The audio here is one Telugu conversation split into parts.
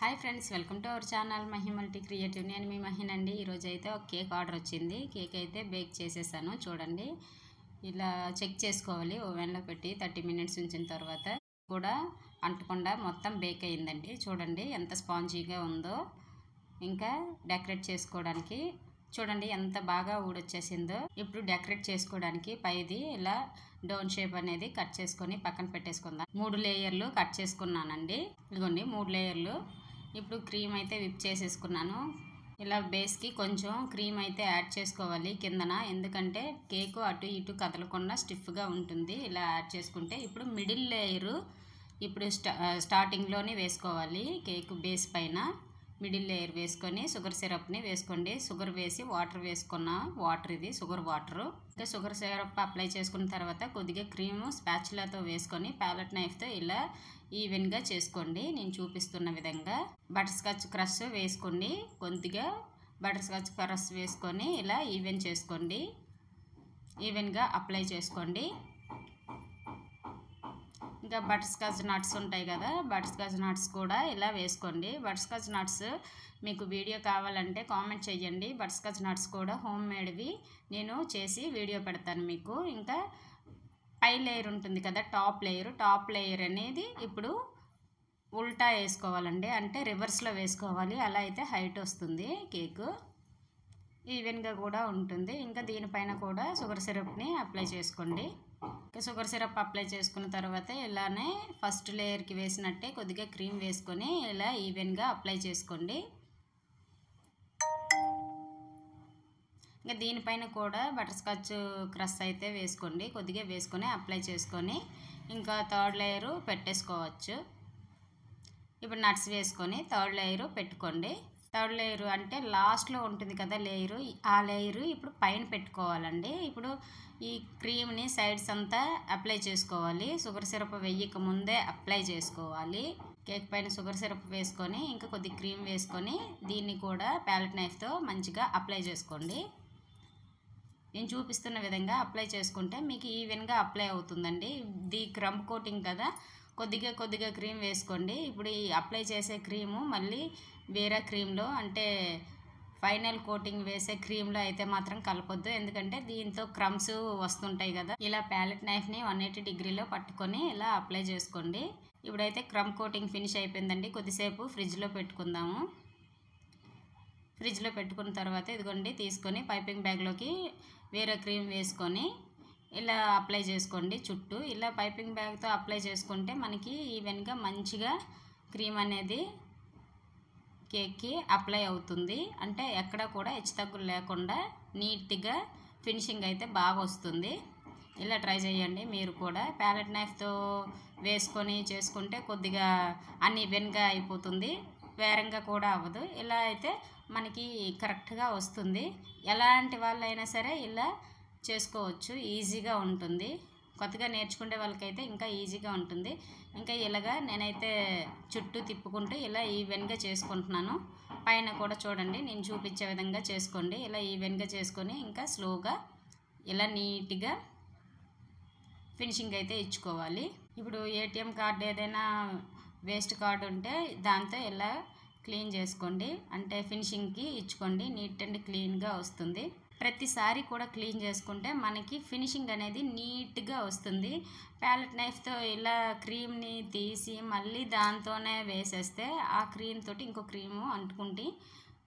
Hi friends, welcome to our channel Mahi multi creative. నేను మీ మహిన్ అండి. ఈరోజు అయితే ఒక కేక్ ఆర్డర్ వచ్చింది. కేక్ అయితే బేక్ చేసేసాను. చూడండి, ఇలా చెక్ చేసుకోవాలి. ఓవెన్లో పెట్టి 30 మినిట్స్ ఉంచిన తర్వాత కూడా అంటకుండా మొత్తం బేక్ అయ్యిందండి. చూడండి ఎంత స్పాంజీగా ఉందో. ఇంకా డెకరేట్ చేసుకోవడానికి చూడండి ఎంత బాగా ఊడొచ్చేసిందో. ఇప్పుడు డెకరేట్ చేసుకోవడానికి పైది ఇలా డౌన్ షేప్ అనేది కట్ చేసుకొని పక్కన పెట్టేసుకుందాం. 3 లేయర్లు కట్ చేసుకున్నానండి. ఇదిగోండి 3 లేయర్లు. ఇప్పుడు క్రీమ్ అయితే విప్ చేసేసుకున్నాను. ఇలా బేస్కి కొంచెం క్రీమ్ అయితే యాడ్ చేసుకోవాలి కిందన, ఎందుకంటే కేకు అటు ఇటు కదలకుండా స్టిఫ్గా ఉంటుంది. ఇలా యాడ్ చేసుకుంటే ఇప్పుడు మిడిల్ లేయరు ఇప్పుడు స్టార్టింగ్లోనే వేసుకోవాలి. కేక్ బేస్ పైన మిడిల్ లేయర్ వేసుకొని షుగర్ సిరప్ని వేసుకోండి. షుగర్ వేసి వాటర్ వేసుకున్న వాటర్, ఇది షుగర్ వాటరు. ఇంకా షుగర్ సిరప్ అప్లై చేసుకున్న తర్వాత కొద్దిగా క్రీము స్పాచులాతో వేసుకొని ప్యాలెట్ నైఫ్తో ఇలా ఈవెన్గా చేసుకోండి. నేను చూపిస్తున్న విధంగా బటర్ స్కాచ్ క్రష్ వేసుకోండి. కొద్దిగా బటర్ స్కాచ్ క్రష్ వేసుకొని ఇలా ఈవెన్ చేసుకోండి. ఈవెన్గా అప్లై చేసుకోండి. ఇంకా బటర్ స్కాచ్ నట్స్ ఉంటాయి కదా, బటర్ స్కాచ్ నట్స్ కూడా ఇలా వేసుకోండి. బటర్ స్కాచ్ నట్స్ మీకు వీడియో కావాలంటే కామెంట్ చేయండి. బటర్ స్కాచ్ నట్స్ కూడా హోమ్ మేడ్వి నేను చేసి వీడియో పెడతాను మీకు. ఇంకా పై లేయర్ ఉంటుంది కదా, టాప్ లేయర్ అనేది ఇప్పుడు ఉల్టా వేసుకోవాలండి, అంటే రివర్స్లో వేసుకోవాలి. అలా అయితే హైట్ వస్తుంది కేకు, ఈవెన్గా కూడా ఉంటుంది. ఇంకా దీనిపైన కూడా షుగర్ సిరప్ని అప్లై చేసుకోండి. ఇంకా షుగర్ సిరప్ అప్లై చేసుకున్న తర్వాత ఇలానే ఫస్ట్ లేయర్కి వేసినట్టే కొద్దిగా క్రీమ్ వేసుకొని ఇలా ఈవెన్గా అప్లై చేసుకోండి. ఇంకా దీనిపైన కూడా బటర్ స్కాచ్ క్రష్ అయితే వేసుకోండి. కొద్దిగా వేసుకొని అప్లై చేసుకొని ఇంకా థర్డ్ లేయరు పెట్టేసుకోవచ్చు. ఇప్పుడు నట్స్ వేసుకొని థర్డ్ లేయరు పెట్టుకోండి. థర్డ్ లేయరు అంటే లాస్ట్లో ఉంటుంది కదా లేయరు, ఆ లేయరు ఇప్పుడు పైన పెట్టుకోవాలండి. ఇప్పుడు ఈ క్రీమ్ని సైడ్స్ అంతా అప్లై చేసుకోవాలి. షుగర్ సిరప్ వేయక ముందే అప్లై చేసుకోవాలి. కేక్ పైన షుగర్ సిరప్ వేసుకొని ఇంకా కొద్ది క్రీమ్ వేసుకొని దీన్ని కూడా ప్యాలెట్ నైఫ్తో మంచిగా అప్లై చేసుకోండి. నేను చూపిస్తున్న విధంగా అప్లై చేసుకుంటే మీకు ఈవెన్గా అప్లై అవుతుందండి. ఇది క్రమ్ కోటింగ్ కదా, కొద్దిగా క్రీమ్ వేసుకోండి. ఇప్పుడు ఈ అప్లై చేసే క్రీము మళ్ళీ వేరే క్రీమ్లో, అంటే ఫైనల్ కోటింగ్ వేసే క్రీమ్లో అయితే మాత్రం కలపొద్దు, ఎందుకంటే దీంతో క్రమ్స్ వస్తుంటాయి కదా. ఇలా ప్యాలెట్ నైఫ్ని 180 డిగ్రీలో పట్టుకొని ఇలా అప్లై చేసుకోండి. ఇప్పుడైతే క్రమ్ కోటింగ్ ఫినిష్ అయిపోయిందండి. కొద్దిసేపు ఫ్రిడ్జ్లో పెట్టుకుందాము. ఫ్రిడ్జ్లో పెట్టుకున్న తర్వాత ఇదిగోండి తీసుకొని పైపింగ్ బ్యాగ్లోకి వేరే క్రీమ్ వేసుకొని ఇలా అప్లై చేసుకోండి చుట్టూ. ఇలా పైపింగ్ బ్యాగ్తో అప్లై చేసుకుంటే మనకి ఈవెన్గా మంచిగా క్రీమ్ అనేది కేక్కి అప్లై అవుతుంది. అంటే ఎక్కడ కూడా హెచ్చుతగ్గులు లేకుండా నీట్గా ఫినిషింగ్ అయితే బాగా వస్తుంది. ఇలా ట్రై చేయండి మీరు కూడా. ప్యాలెట్ నైఫ్తో వేసుకొని చేసుకుంటే కొద్దిగా అన్ఈవెన్గా అయిపోతుంది, వేరంగా కూడా అవ్వదు. ఇలా అయితే మనకి కరెక్ట్గా వస్తుంది. ఎలాంటి వాళ్ళైనా సరే ఇలా చేసుకోవచ్చు, ఈజీగా ఉంటుంది. కొత్తగా నేర్చుకునే వాళ్ళకైతే ఇంకా ఈజీగా ఉంటుంది. ఇంకా ఇలాగా నేనైతే చుట్టూ తిప్పుకుంటూ ఇలా ఈవెన్గా చేసుకుంటున్నాను. పైన కూడా చూడండి నేను చూపించే విధంగా చేసుకోండి. ఇలా ఈవెన్గా చేసుకొని ఇంకా స్లోగా ఇలా నీట్గా ఫినిషింగ్ అయితే ఇచ్చుకోవాలి. ఇప్పుడు ఏటీఎం కార్డు ఏదైనా వేస్ట్ కార్డు ఉంటే దాంతో ఇలా క్లీన్ చేసుకోండి, అంటే ఫినిషింగ్కి ఇచ్చుకోండి. నీట్ అండ్ క్లీన్గా వస్తుంది. ప్రతిసారి కూడా క్లీన్ చేసుకుంటే మనకి ఫినిషింగ్ అనేది నీట్గా వస్తుంది. ప్యాలెట్ నైఫ్తో ఇలా క్రీమ్ని తీసి మళ్ళీ దాంతోనే వేసేస్తే ఆ క్రీమ్ తోటి ఇంకో క్రీము అంటుకుంటే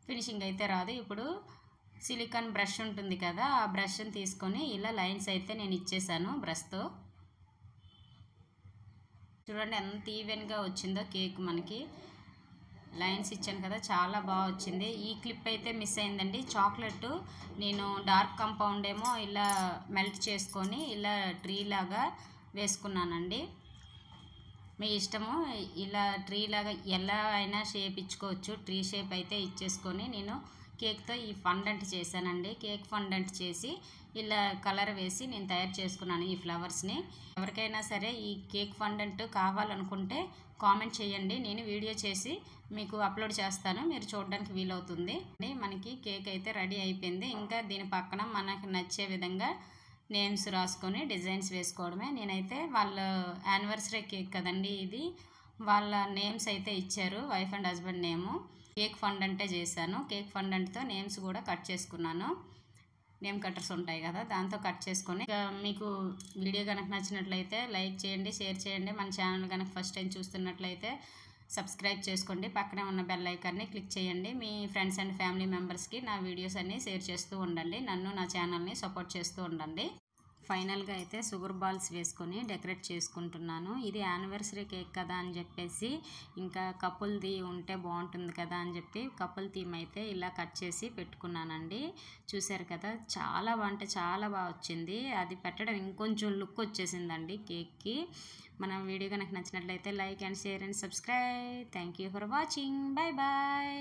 ఫినిషింగ్ అయితే రాదు. ఇప్పుడు సిలికాన్ బ్రష్ ఉంటుంది కదా, ఆ బ్రష్ని తీసుకొని ఇలా లైన్స్ అయితే నేను ఇచ్చేసాను బ్రష్తో. చూడండి ఎంత ఈవెన్గా వచ్చిందో కేక్. మనకి లైన్స్ ఇచ్చాను కదా, చాలా బాగా వచ్చింది. ఈ క్లిప్ అయితే మిస్ అయిందండి. చాక్లెట్ నేను డార్క్ కాంపౌండ్ ఏమో ఇలా మెల్ట్ చేసుకొని ఇలా ట్రీ లాగా వేసుకున్నానండి. మీ ఇష్టము, ఇలా ట్రీ లాగా ఎలా అయినా షేప్ ఇచ్చుకోవచ్చు. ట్రీ షేప్ అయితే ఇచ్చేసుకొని నేను కేక్తో ఈ ఫండెంట్ చేశానండి. కేక్ ఫండెంట్ చేసి ఇలా కలర్ వేసి నేను తయారు చేసుకున్నాను ఈ ఫ్లవర్స్ని. ఎవరికైనా సరే ఈ కేక్ ఫండెంట్ కావాలనుకుంటే కామెంట్ చేయండి, నేను వీడియో చేసి మీకు అప్లోడ్ చేస్తాను, మీరు చూడడానికి వీలవుతుంది. మనకి కేక్ అయితే రెడీ అయిపోయింది. ఇంకా దీని పక్కన మనకు నచ్చే విధంగా నేమ్స్ రాసుకొని డిజైన్స్ వేసుకోవడమే. నేనైతే వాళ్ళ యానివర్సరీ కేక్ కదండి ఇది, వాళ్ళ నేమ్స్ అయితే ఇచ్చారు, wife and husband name. Cake ఫండంటే చేశాను. కేక్ ఫండంట్తో నేమ్స్ కూడా కట్ చేసుకున్నాను. నేమ్ కట్టర్స్ ఉంటాయి కదా, దాంతో కట్ చేసుకొని. మీకు వీడియో కనుక నచ్చినట్లయితే లైక్ చేయండి, షేర్ చేయండి. మన ఛానల్ కనుక ఫస్ట్ టైం చూస్తున్నట్లయితే సబ్స్క్రైబ్ చేసుకోండి. పక్కనే ఉన్న బెల్ ఐకాన్ని క్లిక్ చేయండి. మీ ఫ్రెండ్స్ అండ్ ఫ్యామిలీ మెంబర్స్కి నా వీడియోస్ అన్నీ షేర్ చేస్తూ ఉండండి. నన్ను, నా ఛానల్ని సపోర్ట్ చేస్తూ ఉండండి. ఫైనల్గా అయితే షుగర్ బాల్స్ వేసుకొని డెకరేట్ చేసుకుంటున్నాను. ఇది యానివర్సరీ కేక్ కదా అని చెప్పేసి, ఇంకా కపుల్ది ఉంటే బాగుంటుంది కదా అని చెప్పి కపుల్ థీమ్ అయితే ఇలా కట్ చేసి పెట్టుకున్నానండి. చూసారు కదా, చాలా అంటే చాలా బాగా వచ్చింది. అది పెట్టడం ఇంకొంచెం లుక్ వచ్చేసిందండి కేక్కి. మన వీడియో కనుక నచ్చినట్లయితే like and share and subscribe. Thank you for watching. Bye bye.